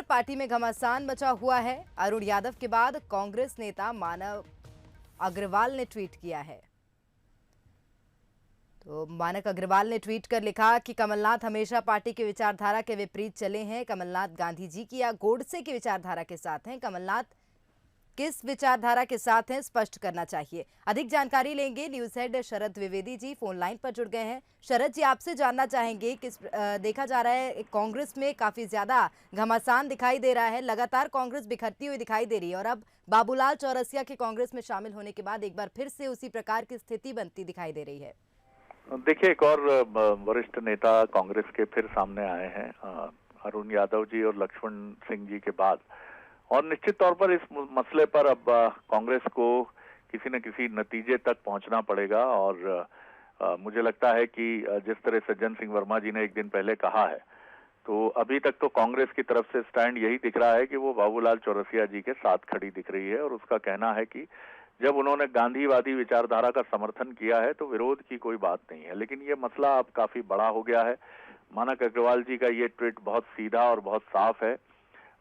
Party में घमासान मचा हुआ है। अरुण यादव के बाद कांग्रेस नेता मानव अग्रवाल ने ट्वीट किया है। तो मानक अग्रवाल ने ट्वीट कर लिखा कि कमलनाथ हमेशा पार्टी की विचारधारा के विपरीत चले हैं। कमलनाथ गांधी जी की या गोडसे की विचारधारा के साथ हैं। कमलनाथ किस विचारधारा के साथ हैं, स्पष्ट करना चाहिए। अधिक जानकारी लेंगे। न्यूज हेड शरद द्विवेदी जी फोन लाइन पर जुड़ गए हैं। शरद जी, आपसे जानना चाहेंगे किस देखा जा रहा है कांग्रेस में काफी ज्यादा घमासान दिखाई दे रहा है। लगातार कांग्रेस बिखरती हुई दिखाई दे रही है और अब बाबूलाल चौरसिया के कांग्रेस में शामिल होने के बाद एक बार फिर से उसी प्रकार की स्थिति बनती दिखाई दे रही है। देखिए, एक और वरिष्ठ नेता कांग्रेस के फिर सामने आए हैं, अरुण यादव जी और लक्ष्मण सिंह जी के बाद। और निश्चित तौर पर इस मसले पर अब कांग्रेस को किसी न किसी नतीजे तक पहुंचना पड़ेगा। और मुझे लगता है कि जिस तरह सज्जन सिंह वर्मा जी ने एक दिन पहले कहा है, तो अभी तक तो कांग्रेस की तरफ से स्टैंड यही दिख रहा है कि वो बाबूलाल चौरसिया जी के साथ खड़ी दिख रही है। और उसका कहना है कि जब उन्होंने गांधीवादी विचारधारा का समर्थन किया है तो विरोध की कोई बात नहीं है। लेकिन ये मसला अब काफी बड़ा हो गया है। मानक अग्रवाल जी का ये ट्वीट बहुत सीधा और बहुत साफ है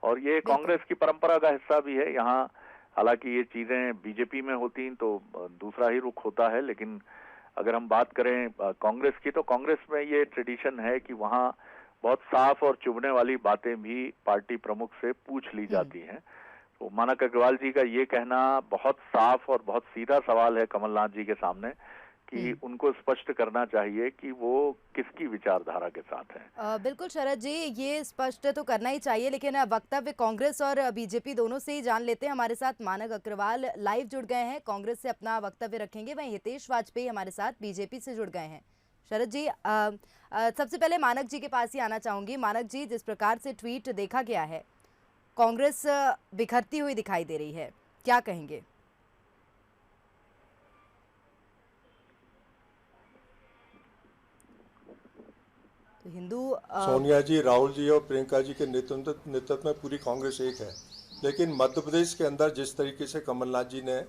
और ये कांग्रेस की परंपरा का हिस्सा भी है। यहाँ हालांकि ये चीजें बीजेपी में होती तो दूसरा ही रुख होता है, लेकिन अगर हम बात करें कांग्रेस की, तो कांग्रेस में ये ट्रेडिशन है कि वहाँ बहुत साफ और चुभने वाली बातें भी पार्टी प्रमुख से पूछ ली जाती हैं। तो मानक अग्रवाल जी का ये कहना बहुत साफ और बहुत सीधा सवाल है कमलनाथ जी के सामने कि उनको स्पष्ट करना चाहिए कि वो किसकी विचारधारा के साथ हैं। बिल्कुल शरद जी, ये स्पष्ट तो करना ही चाहिए, लेकिन वक्तव्य कांग्रेस और बीजेपी दोनों से ही जान लेते हैं। हमारे साथ मानक अग्रवाल लाइव जुड़ गए हैं, कांग्रेस से अपना वक्तव्य रखेंगे। वहीं हितेश वाजपेयी हमारे साथ बीजेपी से जुड़ गए हैं। शरद जी, सबसे पहले मानक जी के पास ही आना चाहूंगी। मानक जी, जिस प्रकार से ट्वीट देखा गया है, कांग्रेस बिखरती हुई दिखाई दे रही है, क्या कहेंगे? तो हिंदू सोनिया जी, राहुल जी और प्रियंका जी के नेतृत्व में पूरी कांग्रेस एक है। लेकिन मध्य प्रदेश के अंदर जिस तरीके से कमलनाथ जी ने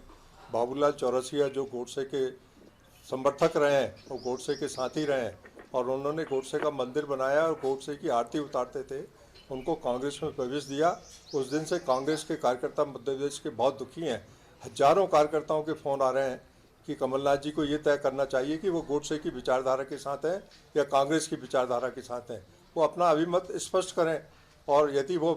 बाबूलाल चौरसिया जो गोडसे के समर्थक रहे हैं, वो गोडसे के साथी रहे हैं और उन्होंने गोडसे का मंदिर बनाया और गोडसे की आरती उतारते थे, उनको कांग्रेस में प्रवेश दिया। उस दिन से कांग्रेस के कार्यकर्ता मध्य प्रदेश के बहुत दुखी हैं। हजारों कार्यकर्ताओं के फ़ोन आ रहे हैं कि कमलनाथ जी को ये तय करना चाहिए कि वो गोडसे की विचारधारा के साथ हैं या कांग्रेस की विचारधारा के साथ हैं। वो अपना अभिमत स्पष्ट करें और यदि वो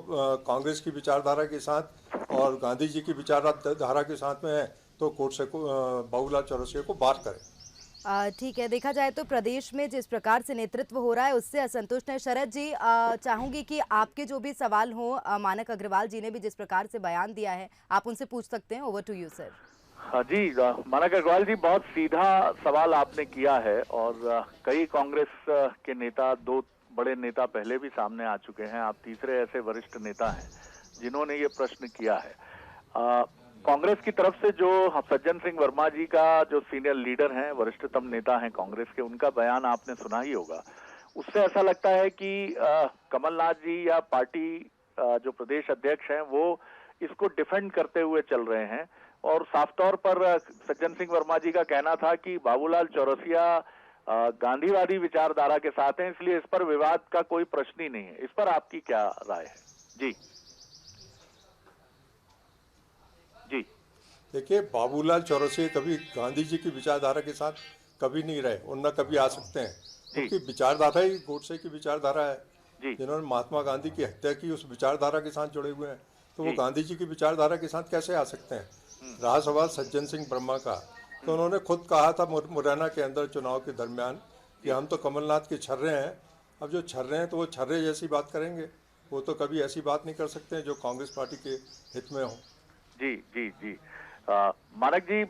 कांग्रेस की विचारधारा के साथ और गांधी जी की विचारधारा के साथ में हैं तो गोडसे को, बाबूलाल चौरसिया को बात करें। ठीक है, देखा जाए तो प्रदेश में जिस प्रकार से नेतृत्व हो रहा है उससे असंतुष्ट है। शरद जी, चाहूंगी कि आपके जो भी सवाल हो, मानक अग्रवाल जी ने भी जिस प्रकार से बयान दिया है, आप उनसे पूछ सकते हैं। Over to you sir. हाँ जी, मानक अग्रवाल जी, बहुत सीधा सवाल आपने किया है और कई कांग्रेस के नेता, दो बड़े नेता पहले भी सामने आ चुके हैं। आप तीसरे ऐसे वरिष्ठ नेता हैं जिन्होंने ये प्रश्न किया है। कांग्रेस की तरफ से जो सज्जन सिंह वर्मा जी का जो सीनियर लीडर हैं, वरिष्ठतम नेता हैं कांग्रेस के, उनका बयान आपने सुना ही होगा। उससे ऐसा लगता है कि कमलनाथ जी या पार्टी जो प्रदेश अध्यक्ष हैं वो इसको डिफेंड करते हुए चल रहे हैं। और साफ तौर पर सज्जन सिंह वर्मा जी का कहना था कि बाबूलाल चौरसिया गांधीवादी विचारधारा के साथ हैं, इसलिए इस पर विवाद का कोई प्रश्न ही नहीं है। इस पर आपकी क्या राय है? जी जी देखिए, बाबूलाल चौरसिया कभी गांधी जी की विचारधारा के साथ कभी नहीं रहे और न कभी आ सकते हैं, क्योंकि विचारधारा ही गोडसे की विचारधारा है। जिन्होंने महात्मा गांधी की हत्या की उस विचारधारा के साथ जुड़े हुए हैं, तो वो गांधी जी की विचारधारा के साथ कैसे आ सकते हैं? रहा सवाल सज्जन सिंह वर्मा का, तो उन्होंने खुद कहा था मुरैना के अंदर चुनाव के दरमियान कि हम तो कमलनाथ के छर्रे हैं। अब जो छर्रे हैं तो वो छर्रे जैसी बात करेंगे, वो तो कभी ऐसी बात नहीं कर सकते हैं जो कांग्रेस पार्टी के हित में हो। जी जी जी मानक जी,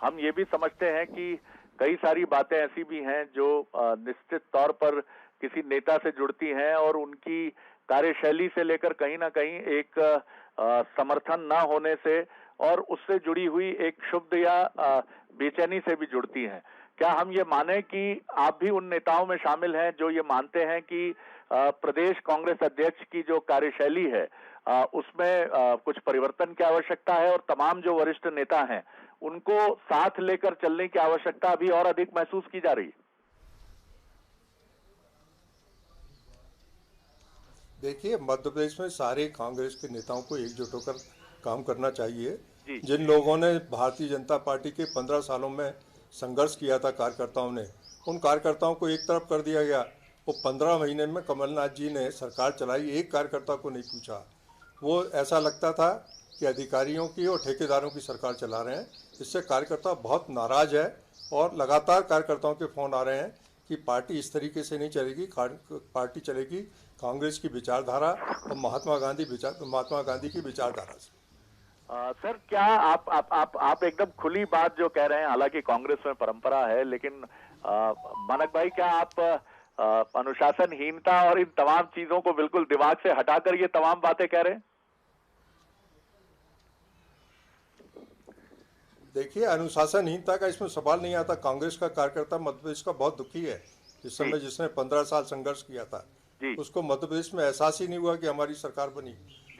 हम ये भी समझते हैं कि कई सारी बातें ऐसी भी हैं जो निश्चित तौर पर किसी नेता से जुड़ती हैं और उनकी कार्यशैली से लेकर कहीं ना कहीं एक समर्थन न होने से और उससे जुड़ी हुई एक क्षुब्ध या बेचैनी से भी जुड़ती हैं। क्या हम ये माने कि आप भी उन नेताओं में शामिल हैं जो ये मानते हैं कि प्रदेश कांग्रेस अध्यक्ष की जो कार्यशैली है उसमें कुछ परिवर्तन की आवश्यकता है और तमाम जो वरिष्ठ नेता हैं उनको साथ लेकर चलने की आवश्यकता अभी और अधिक महसूस की जा रही है? देखिए, मध्य प्रदेश में सारे कांग्रेस के नेताओं को एकजुट होकर काम करना चाहिए। जी जिन लोगों ने भारतीय जनता पार्टी के 15 सालों में संघर्ष किया था कार्यकर्ताओं ने, उन कार्यकर्ताओं को एक तरफ कर दिया गया। वो 15 महीने में कमलनाथ जी ने सरकार चलाई, एक कार्यकर्ता को नहीं पूछा। वो ऐसा लगता था कि अधिकारियों की और ठेकेदारों की सरकार चला रहे हैं। इससे कार्यकर्ता बहुत नाराज है और लगातार कार्यकर्ताओं के फ़ोन आ रहे हैं कि पार्टी इस तरीके से नहीं चलेगी, पार्टी चलेगी कांग्रेस की विचारधारा और महात्मा गांधी की विचारधारा से। सर, क्या आप एकदम खुली बात जो कह रहे हैं, हालांकि कांग्रेस में परंपरा है, लेकिन मानक भाई, क्या आप अनुशासनहीनता और इन तमाम चीजों को बिल्कुल दिमाग से हटाकर ये तमाम बातें कह रहे हैं? देखिए, अनुशासनहीनता का इसमें सवाल नहीं आता। कांग्रेस का कार्यकर्ता मध्य प्रदेश का बहुत दुखी है। इस समय जिसने 15 साल संघर्ष किया था, उसको मध्य प्रदेश में एहसास ही नहीं हुआ कि हमारी सरकार बनी।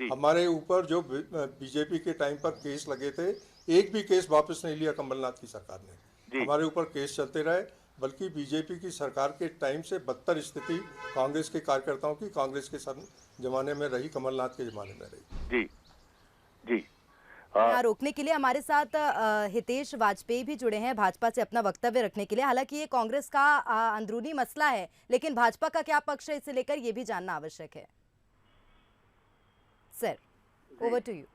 हमारे ऊपर जो बीजेपी के टाइम पर केस लगे थे, एक भी केस वापस नहीं लिया कमलनाथ की सरकार ने। हमारे ऊपर केस चलते रहे, बल्कि बीजेपी की सरकार के टाइम से बदतर स्थिति कांग्रेस के कार्यकर्ताओं की कांग्रेस के जमाने में रही, कमलनाथ के जमाने में रही। जी जी। यहाँ रोकने के लिए हमारे साथ हितेश वाजपेयी भी जुड़े हैं भाजपा से अपना वक्तव्य रखने के लिए। हालांकि ये कांग्रेस का अंदरूनी मसला है, लेकिन भाजपा का क्या पक्ष है इसे लेकर ये भी जानना आवश्यक है। Sir, over to you.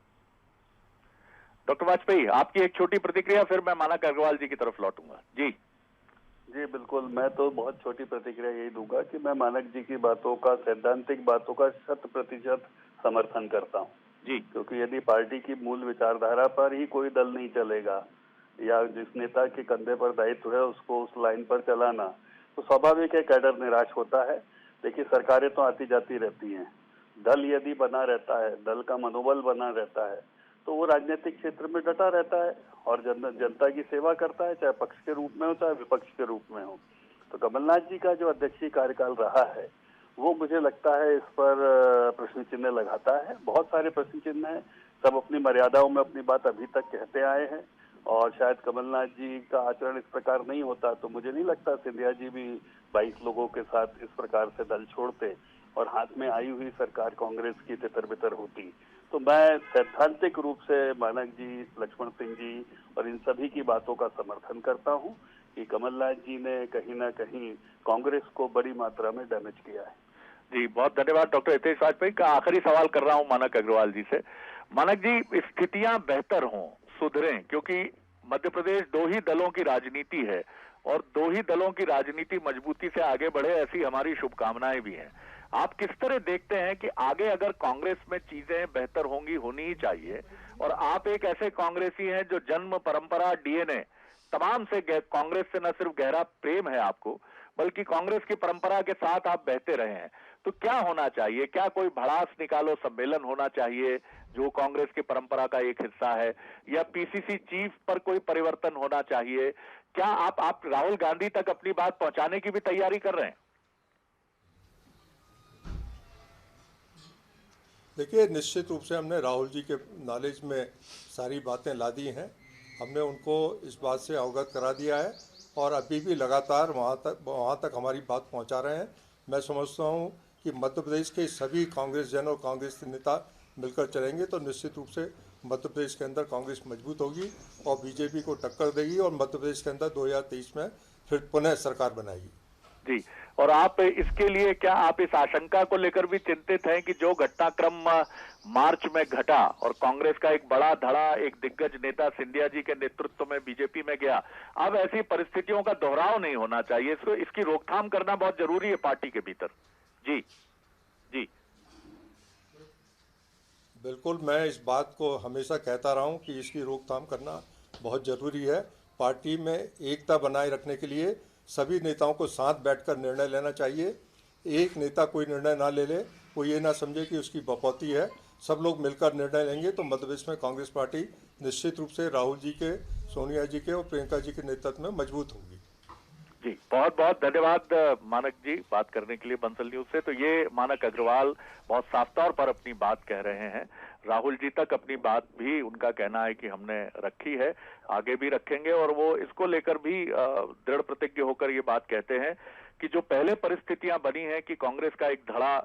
Doctor Vajpayee, आपकी एक छोटी प्रतिक्रिया, फिर मैं मानक अग्रवाल जी की तरफ लौटूंगा। जी जी बिल्कुल, मैं तो बहुत छोटी प्रतिक्रिया यही दूंगा कि मैं मानक जी की बातों का, सैद्धांतिक बातों का 100% समर्थन करता हूँ जी। क्योंकि यदि पार्टी की मूल विचारधारा पर ही कोई दल नहीं चलेगा या जिस नेता के कंधे पर दायित्व है उसको उस लाइन पर चलाना, तो स्वाभाविक है कैडर निराश होता है। देखिए, सरकारें तो आती जाती रहती हैं, दल यदि बना रहता है, दल का मनोबल बना रहता है, तो वो राजनीतिक क्षेत्र में डटा रहता है और जनता की सेवा करता है, चाहे पक्ष के रूप में हो चाहे विपक्ष के रूप में हो। तो कमलनाथ जी का जो अध्यक्षीय कार्यकाल रहा है, वो मुझे लगता है इस पर प्रश्न चिन्ह लगाता है। बहुत सारे प्रश्न चिन्ह हैं, सब अपनी मर्यादाओं में अपनी बात अभी तक कहते आए हैं और शायद कमलनाथ जी का आचरण इस प्रकार नहीं होता तो मुझे नहीं लगता सिंधिया जी भी 22 लोगों के साथ इस प्रकार से दल छोड़ते और हाथ में आई हुई सरकार कांग्रेस की तितर-बितर होती। तो मैं सैद्धांतिक रूप से मानक जी, लक्ष्मण सिंह जी और इन सभी की बातों का समर्थन करता हूं कि कमलनाथ जी ने कहीं ना कहीं कांग्रेस को बड़ी मात्रा में डैमेज किया है। जी, बहुत धन्यवाद डॉक्टर हितेश वाजपेयी का। आखिरी सवाल कर रहा हूं मानक अग्रवाल जी से। मानक जी, स्थितियां बेहतर हों, सुधरें, क्योंकि मध्य प्रदेश 2 ही दलों की राजनीति है और 2 ही दलों की राजनीति मजबूती से आगे बढ़े, ऐसी हमारी शुभकामनाएं भी हैं। आप किस तरह देखते हैं कि आगे अगर कांग्रेस में चीजें बेहतर होंगी, होनी ही चाहिए, और आप एक ऐसे कांग्रेसी हैं जो जन्म, परंपरा, डीएनए तमाम से कांग्रेस से न सिर्फ गहरा प्रेम है आपको, बल्कि कांग्रेस की परंपरा के साथ आप बहते रहे हैं, तो क्या होना चाहिए? क्या कोई भड़ास निकालो सम्मेलन होना चाहिए जो कांग्रेस की परंपरा का एक हिस्सा है, या पीसीसी चीफ पर कोई परिवर्तन होना चाहिए? क्या आप राहुल गांधी तक अपनी बात पहुंचाने की भी तैयारी कर रहे हैं? देखिए, निश्चित रूप से हमने राहुल जी के नॉलेज में सारी बातें ला दी हैं। हमने उनको इस बात से अवगत करा दिया है और अभी भी लगातार वहाँ तक हमारी बात पहुँचा रहे हैं। मैं समझता हूँ कि मध्य प्रदेश के सभी कांग्रेस जन और कांग्रेस नेता मिलकर चलेंगे तो निश्चित रूप से मध्य प्रदेश के अंदर कांग्रेस मजबूत होगी और बीजेपी को टक्कर देगी और मध्य प्रदेश के अंदर 2023 में फिर पुनः सरकार बनाएगी। जी, और आप इसके लिए, क्या आप इस आशंका को लेकर भी चिंतित हैं कि जो घटनाक्रम मार्च में घटा और कांग्रेस का एक बड़ा धड़ा एक दिग्गज नेता सिंधिया जी के नेतृत्व में बीजेपी में गया, अब ऐसी परिस्थितियों का दोहराव नहीं होना चाहिए, इसकी रोकथाम करना बहुत जरूरी है पार्टी के भीतर? जी जी बिल्कुल, मैं इस बात को हमेशा कहता रहा हूँ कि इसकी रोकथाम करना बहुत ज़रूरी है। पार्टी में एकता बनाए रखने के लिए सभी नेताओं को साथ बैठकर निर्णय लेना चाहिए। एक नेता कोई निर्णय ना ले ले, वो ये ना समझे कि उसकी बपौती है। सब लोग मिलकर निर्णय लेंगे तो मध्य प्रदेश में कांग्रेस पार्टी निश्चित रूप से राहुल जी के, सोनिया जी के और प्रियंका जी के नेतृत्व में मजबूत होगी। जी, बहुत बहुत धन्यवाद मानक जी बात करने के लिए बंसल न्यूज से। तो ये मानक अग्रवाल बहुत साफ तौर पर अपनी बात कह रहे हैं। राहुल जी तक अपनी बात भी उनका कहना है कि हमने रखी है, आगे भी रखेंगे, और वो इसको लेकर भी दृढ़ प्रतिज्ञ होकर ये बात कहते हैं कि जो पहले परिस्थितियां बनी हैं कि कांग्रेस का एक धड़ा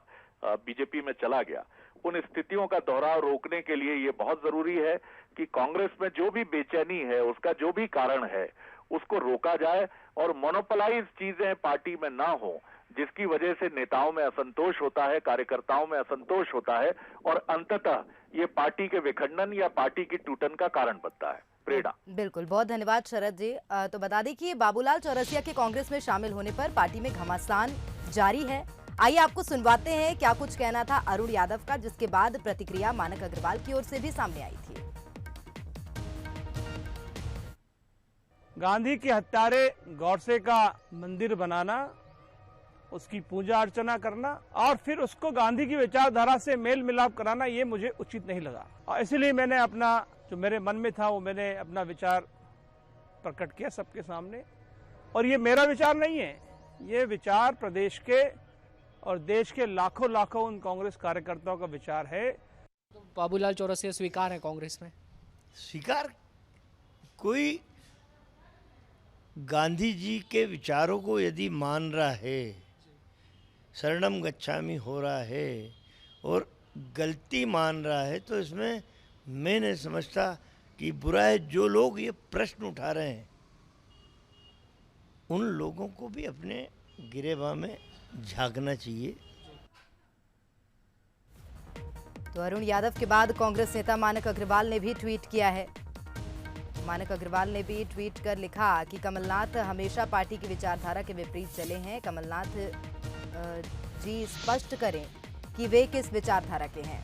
बीजेपी में चला गया, उन स्थितियों का दोहराव रोकने के लिए ये बहुत जरूरी है कि कांग्रेस में जो भी बेचैनी है, उसका जो भी कारण है, उसको रोका जाए और मोनोपोलाइज चीजें पार्टी में ना हो, जिसकी वजह से नेताओं में असंतोष होता है, कार्यकर्ताओं में असंतोष होता है और अंततः ये पार्टी के विखंडन या पार्टी की टूटन का कारण बनता है। प्रेरणा। बिल्कुल, बहुत धन्यवाद शरद जी। तो बता दें कि बाबूलाल चौरसिया के कांग्रेस में शामिल होने पर पार्टी में घमासान जारी है। आइए आपको सुनवाते हैं क्या कुछ कहना था अरुण यादव का, जिसके बाद प्रतिक्रिया मानक अग्रवाल की ओर से भी सामने आई थी। गांधी के हत्यारे गौडसे का मंदिर बनाना, उसकी पूजा अर्चना करना और फिर उसको गांधी की विचारधारा से मेल मिलाप कराना, ये मुझे उचित नहीं लगा और इसलिए मैंने अपना जो मेरे मन में था वो मैंने अपना विचार प्रकट किया सबके सामने। और ये मेरा विचार नहीं है, ये विचार प्रदेश के और देश के लाखों लाखों उन कांग्रेस कार्यकर्ताओं का विचार है। बाबूलाल चौरसिया स्वीकार है कांग्रेस में? स्वीकार, कोई गांधी जी के विचारों को यदि मान रहा है, शरणम गच्छामि हो रहा है और गलती मान रहा है, तो इसमें मैं नहीं समझता कि बुरा है। जो लोग ये प्रश्न उठा रहे हैं उन लोगों को भी अपने गिरेबान में झांकना चाहिए। तो अरुण यादव के बाद कांग्रेस नेता मानक अग्रवाल ने भी ट्वीट किया है। मानक अग्रवाल ने भी ट्वीट कर लिखा कि कमलनाथ हमेशा पार्टी की विचारधारा के विपरीत चले हैं। कमलनाथ जी स्पष्ट करें कि वे किस विचारधारा के हैं।